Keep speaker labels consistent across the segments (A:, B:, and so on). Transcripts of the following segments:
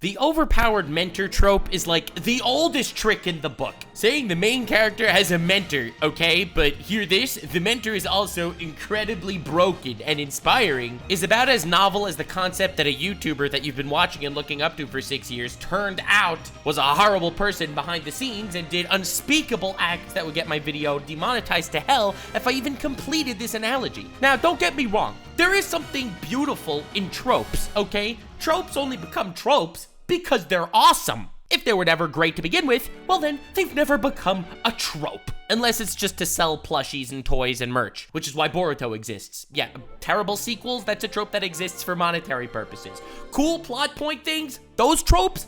A: The overpowered mentor trope is like the oldest trick in the book. Saying the main character has a mentor, okay? But hear this, the mentor is also incredibly broken and inspiring, is about as novel as the concept that a YouTuber that you've been watching and looking up to for 6 years turned out was a horrible person behind the scenes and did unspeakable acts that would get my video demonetized to hell if I even completed this analogy. Now, don't get me wrong. There is something beautiful in tropes, okay? Tropes only become tropes because they're awesome. If they were never great to begin with, well then, they've never become a trope. Unless it's just to sell plushies and toys and merch, which is why Boruto exists. Yeah, terrible sequels, that's a trope that exists for monetary purposes. Cool plot point things, those tropes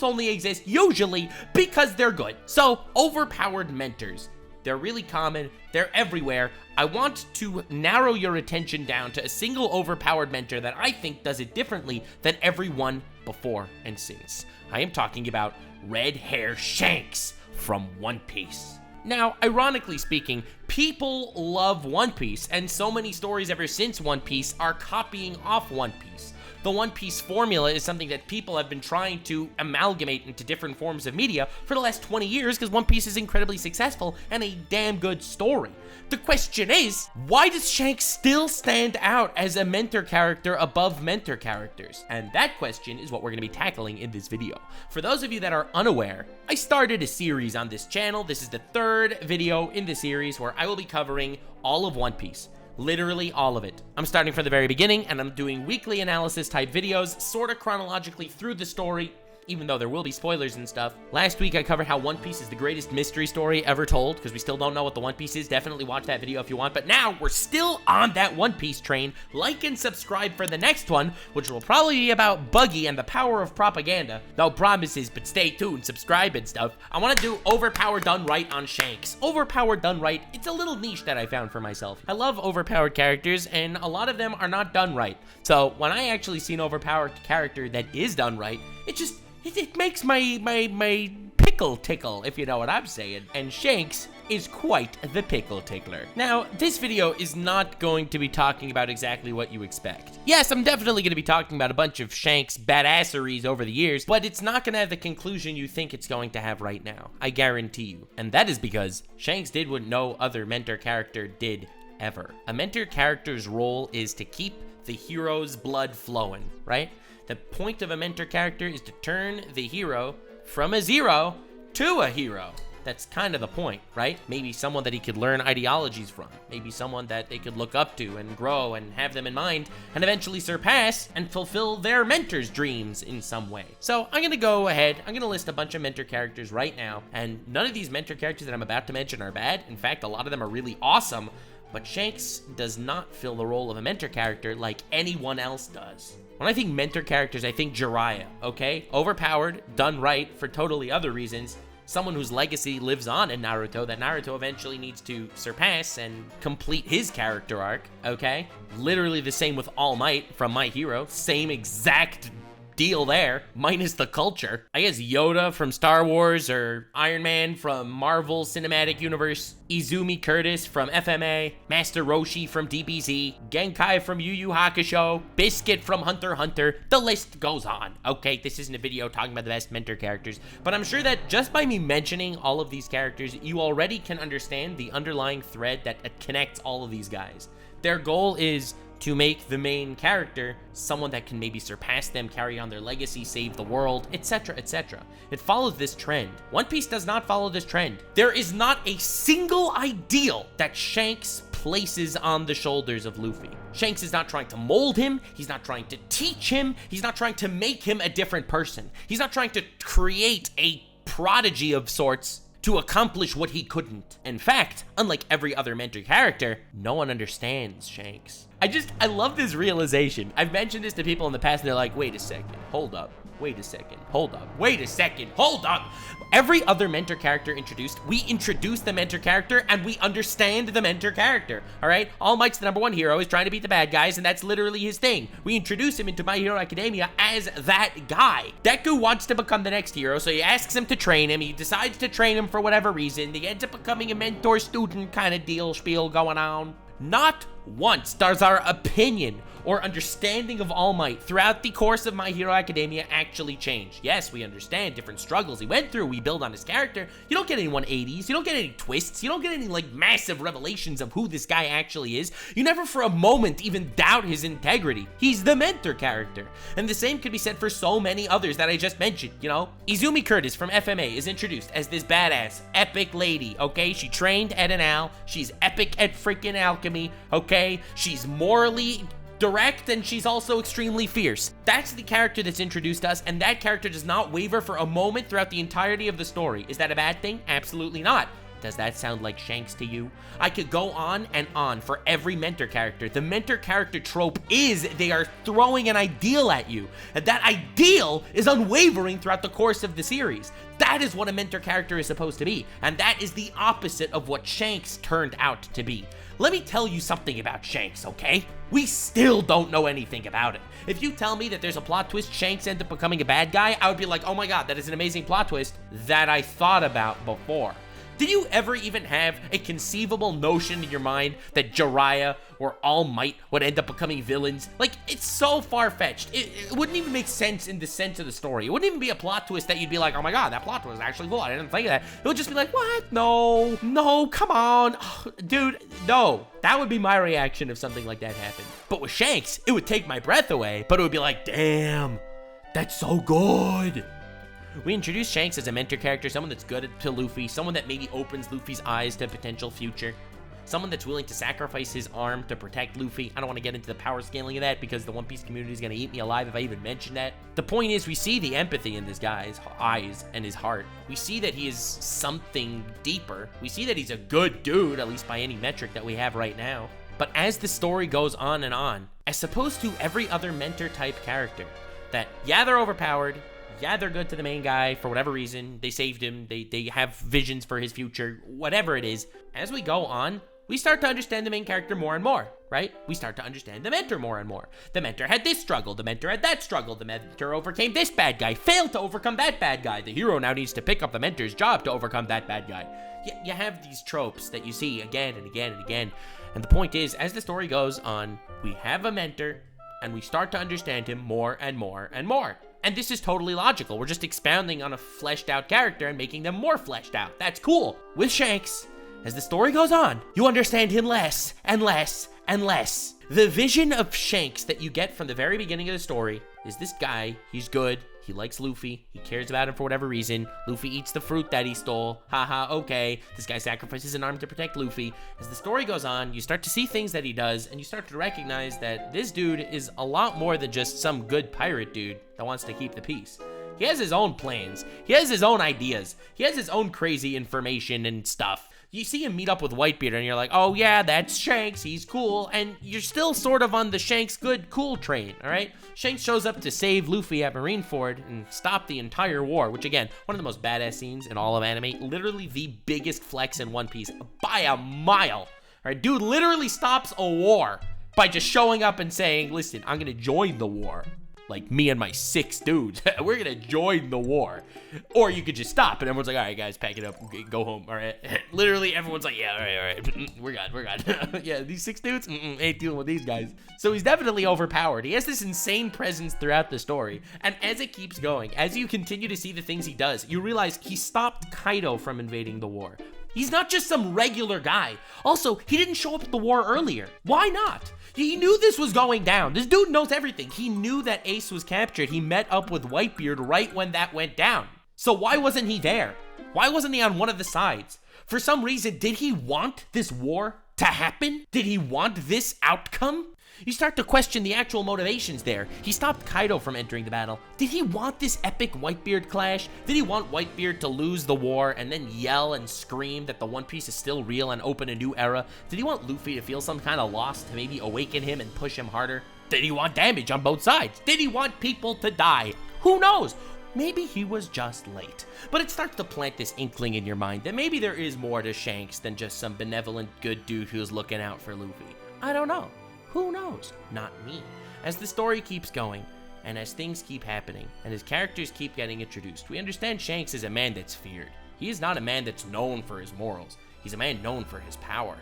A: only exist usually because they're good. So, overpowered mentors. They're really common, they're everywhere. I want to narrow your attention down to a single overpowered mentor that I think does it differently than everyone before and since. I am talking about Red Hair Shanks from One Piece. Now, ironically speaking, people love One Piece, and so many stories ever since One Piece are copying off One Piece. The One Piece formula is something that people have been trying to amalgamate into different forms of media for the last 20 years because One Piece is incredibly successful and a damn good story. The question is, why does Shanks still stand out as a mentor character above mentor characters? And that question is what we're going to be tackling in this video. For those of you that are unaware, I started a series on this channel. This is the third video in the series where I will be covering all of One Piece. Literally all of it. I'm starting from the very beginning, and I'm doing weekly analysis type videos, sort of chronologically through the story, even though there will be spoilers and stuff. Last week, I covered how One Piece is the greatest mystery story ever told, because we still don't know what the One Piece is. Definitely watch that video if you want. But now, we're still on that One Piece train. Like and subscribe for the next one, which will probably be about Buggy and the power of propaganda. No promises, but stay tuned, subscribe and stuff. I want to do Overpowered done right on Shanks. Overpowered done right, it's a little niche that I found for myself. I love overpowered characters, and a lot of them are not done right. So, when I actually see an overpowered character that is done right, it makes my pickle tickle, if you know what I'm saying. And Shanks is quite the pickle tickler. Now, this video is not going to be talking about exactly what you expect. Yes, I'm definitely going to be talking about a bunch of Shanks badasseries over the years, but it's not going to have the conclusion you think it's going to have right now. I guarantee you. And that is because Shanks did what no other mentor character did ever. A mentor character's role is to keep the hero's blood flowing, right? The point of a mentor character is to turn the hero from a zero to a hero. That's kind of the point, right? Maybe someone that he could learn ideologies from. Maybe someone that they could look up to and grow and have them in mind and eventually surpass and fulfill their mentor's dreams in some way. So I'm going to go ahead. I'm going to list a bunch of mentor characters right now. And none of these mentor characters that I'm about to mention are bad. In fact, a lot of them are really awesome. But Shanks does not fill the role of a mentor character like anyone else does. When I think mentor characters, I think Jiraiya, okay? Overpowered, done right for totally other reasons. Someone whose legacy lives on in Naruto that Naruto eventually needs to surpass and complete his character arc, okay? Literally the same with All Might from My Hero. Same exact deal there, minus the culture. I guess Yoda from Star Wars or Iron Man from Marvel Cinematic Universe, Izumi Curtis from FMA, Master Roshi from DBZ, Genkai from Yu Yu Hakusho, Biscuit from Hunter x Hunter, the list goes on. Okay, this isn't a video talking about the best mentor characters, but I'm sure that just by me mentioning all of these characters, you already can understand the underlying thread that connects all of these guys. Their goal is to make the main character someone that can maybe surpass them, carry on their legacy, save the world, etc., etc. It follows this trend. One Piece does not follow this trend. There is not a single ideal that Shanks places on the shoulders of Luffy. Shanks is not trying to mold him, he's not trying to teach him, he's not trying to make him a different person. He's not trying to create a prodigy of sorts to accomplish what he couldn't. In fact, unlike every other mentor character, no one understands Shanks. I love this realization. I've mentioned this to people in the past and they're like, wait a second, hold up, wait a second, hold up, wait a second, hold up. Every other mentor character introduced, we introduce the mentor character and we understand the mentor character, all right? All Might's the #1 hero, is trying to beat the bad guys, and that's literally his thing. We introduce him into My Hero Academia as that guy. Deku wants to become the next hero, so he asks him to train him. He decides to train him for whatever reason. He ends up becoming a mentor-student kind of deal spiel going on. Not once does our opinion or understanding of All Might throughout the course of My Hero Academia actually change. Yes, we understand different struggles he went through, we build on his character. You don't get any 180s, you don't get any twists, you don't get any like massive revelations of who this guy actually is. You never for a moment even doubt his integrity. He's the mentor character. And the same could be said for so many others that I just mentioned, you know? Izumi Curtis from FMA is introduced as this badass, epic lady, okay? She trained at an owl, she's epic at freaking alchemy, okay? She's morally direct, and she's also extremely fierce. That's the character that's introduced to us, and that character does not waver for a moment throughout the entirety of the story. Is that a bad thing? Absolutely not. Does that sound like Shanks to you? I could go on and on for every mentor character. The mentor character trope is they are throwing an ideal at you, and that ideal is unwavering throughout the course of the series. That is what a mentor character is supposed to be, and that is the opposite of what Shanks turned out to be. Let me tell you something about Shanks, okay? We still don't know anything about it. If you tell me that there's a plot twist, Shanks ends up becoming a bad guy, I would be like, oh my god, that is an amazing plot twist that I thought about before. Did you ever even have a conceivable notion in your mind that Jiraiya or All Might would end up becoming villains? Like, it's so far-fetched. It wouldn't even make sense in the sense of the story. It wouldn't even be a plot twist that you'd be like, oh my god, that plot twist is actually cool. I didn't think of that. It would just be like, what? No, come on. Oh, dude, no. That would be my reaction if something like that happened. But with Shanks, it would take my breath away, but it would be like, damn, that's so good. We introduce Shanks as a mentor character, someone that's good to Luffy, someone that maybe opens Luffy's eyes to a potential future, someone that's willing to sacrifice his arm to protect Luffy. I don't want to get into the power scaling of that because the One Piece community is going to eat me alive if I even mention that. The point is, we see the empathy in this guy's eyes and his heart. We see that he is something deeper. We see that he's a good dude, at least by any metric that we have right now. But as the story goes on and on, as opposed to every other mentor type character, that, yeah, they're overpowered, yeah, they're good to the main guy for whatever reason. They saved him. They have visions for his future, whatever it is. As we go on, we start to understand the main character more and more, right? We start to understand the mentor more and more. The mentor had this struggle. The mentor had that struggle. The mentor overcame this bad guy, failed to overcome that bad guy. The hero now needs to pick up the mentor's job to overcome that bad guy. You have these tropes that you see again and again and again. And the point is, as the story goes on, we have a mentor, and we start to understand him more and more and more. And this is totally logical. We're just expounding on a fleshed out character and making them more fleshed out. That's cool. With Shanks, as the story goes on, you understand him less and less and less. The vision of Shanks that you get from the very beginning of the story is this guy, he's good, he likes Luffy, he cares about him for whatever reason. Luffy eats the fruit that he stole. Haha, okay. This guy sacrifices an arm to protect Luffy. As the story goes on, you start to see things that he does, and you start to recognize that this dude is a lot more than just some good pirate dude that wants to keep the peace. He has his own plans. He has his own ideas. He has his own crazy information and stuff. You see him meet up with Whitebeard and you're like, oh yeah, that's Shanks, he's cool, and you're still sort of on the Shanks good, cool train, alright? Shanks shows up to save Luffy at Marineford and stop the entire war, which again, one of the most badass scenes in all of anime, literally the biggest flex in One Piece by a mile. Alright, dude literally stops a war by just showing up and saying, listen, I'm gonna join the war. Like me and my 6 dudes, we're gonna join the war. Or you could just stop and everyone's like, all right guys, pack it up, go home, all right? Literally everyone's like, yeah, all right, we're good. Yeah, these 6 dudes, ain't dealing with these guys. So he's definitely overpowered. He has this insane presence throughout the story. And as it keeps going, as you continue to see the things he does, you realize he stopped Kaido from invading the war. He's not just some regular guy. Also, he didn't show up at the war earlier. Why not? He knew this was going down. This dude knows everything. He knew that Ace was captured. He met up with Whitebeard right when that went down. So why wasn't he there? Why wasn't he on one of the sides? For some reason, did he want this war to happen? Did he want this outcome? You start to question the actual motivations there. He stopped Kaido from entering the battle. Did he want this epic Whitebeard clash? Did he want Whitebeard to lose the war and then yell and scream that the One Piece is still real and open a new era? Did he want Luffy to feel some kind of loss to maybe awaken him and push him harder? Did he want damage on both sides? Did he want people to die? Who knows? Maybe he was just late. But it starts to plant this inkling in your mind that maybe there is more to Shanks than just some benevolent good dude who's looking out for Luffy. I don't know. Who knows? Not me. As the story keeps going, and as things keep happening, and as characters keep getting introduced, we understand Shanks is a man that's feared. He is not a man that's known for his morals. He's a man known for his power.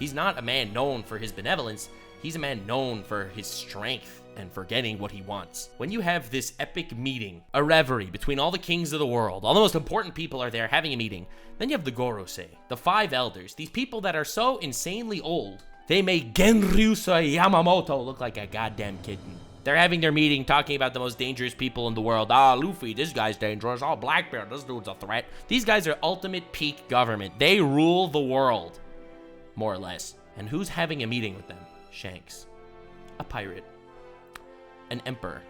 A: He's not a man known for his benevolence. He's a man known for his strength and for getting what he wants. When you have this epic meeting, a reverie between all the kings of the world, all the most important people are there having a meeting, then you have the Gorosei, the 5 elders, these people that are so insanely old, they make Genryusei Yamamoto look like a goddamn kitten. They're having their meeting talking about the most dangerous people in the world. Ah, Luffy, this guy's dangerous. Oh, Blackbeard, this dude's a threat. These guys are ultimate peak government. They rule the world, more or less. And who's having a meeting with them? Shanks, a pirate, an emperor,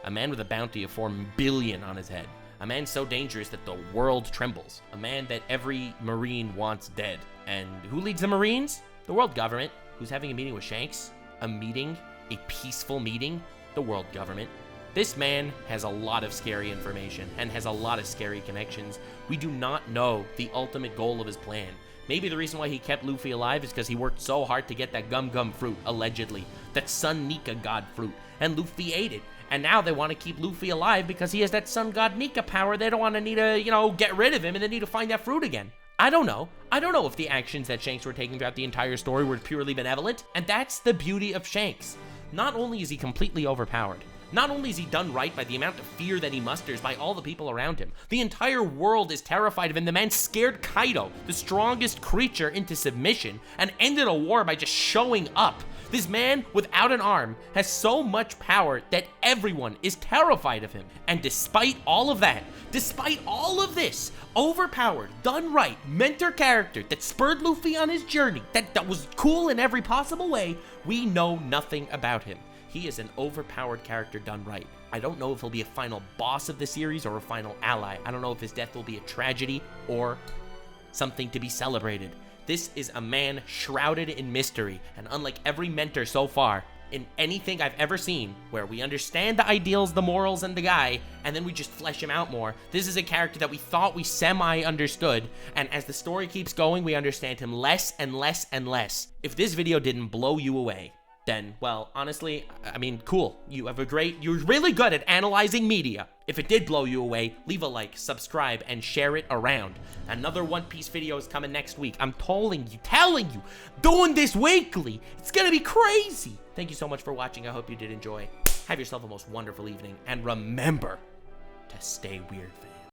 A: a man with a bounty of 4 billion on his head, a man so dangerous that the world trembles, a man that every Marine wants dead. And who leads the Marines? The world government. Who's having a meeting with Shanks? A meeting? A peaceful meeting? The world government. This man has a lot of scary information and has a lot of scary connections. We do not know the ultimate goal of his plan. Maybe the reason why he kept Luffy alive is because he worked so hard to get that gum fruit, allegedly. That Sun Nika god fruit. And Luffy ate it. And now they want to keep Luffy alive because he has that Sun God Nika power. They don't want to need to, get rid of him, and they need to find that fruit again. I don't know. I don't know if the actions that Shanks were taking throughout the entire story were purely benevolent. And that's the beauty of Shanks. Not only is he completely overpowered, not only is he done right by the amount of fear that he musters by all the people around him, the entire world is terrified of him. The man scared Kaido, the strongest creature, into submission and ended a war by just showing up. This man, without an arm, has so much power that everyone is terrified of him. And despite all of that, despite all of this, overpowered, done right, mentor character that spurred Luffy on his journey, that was cool in every possible way, we know nothing about him. He is an overpowered character done right. I don't know if he'll be a final boss of the series or a final ally. I don't know if his death will be a tragedy or something to be celebrated. This is a man shrouded in mystery, and unlike every mentor so far, in anything I've ever seen, where we understand the ideals, the morals, and the guy, and then we just flesh him out more, this is a character that we thought we semi-understood, and as the story keeps going, we understand him less and less and less. If this video didn't blow you away, then, well, honestly, I mean, cool. You're really good at analyzing media. If it did blow you away, leave a like, subscribe, and share it around. Another One Piece video is coming next week. I'm telling you, doing this weekly. It's gonna be crazy. Thank you so much for watching. I hope you did enjoy. Have yourself a most wonderful evening, and remember to stay weird, fam.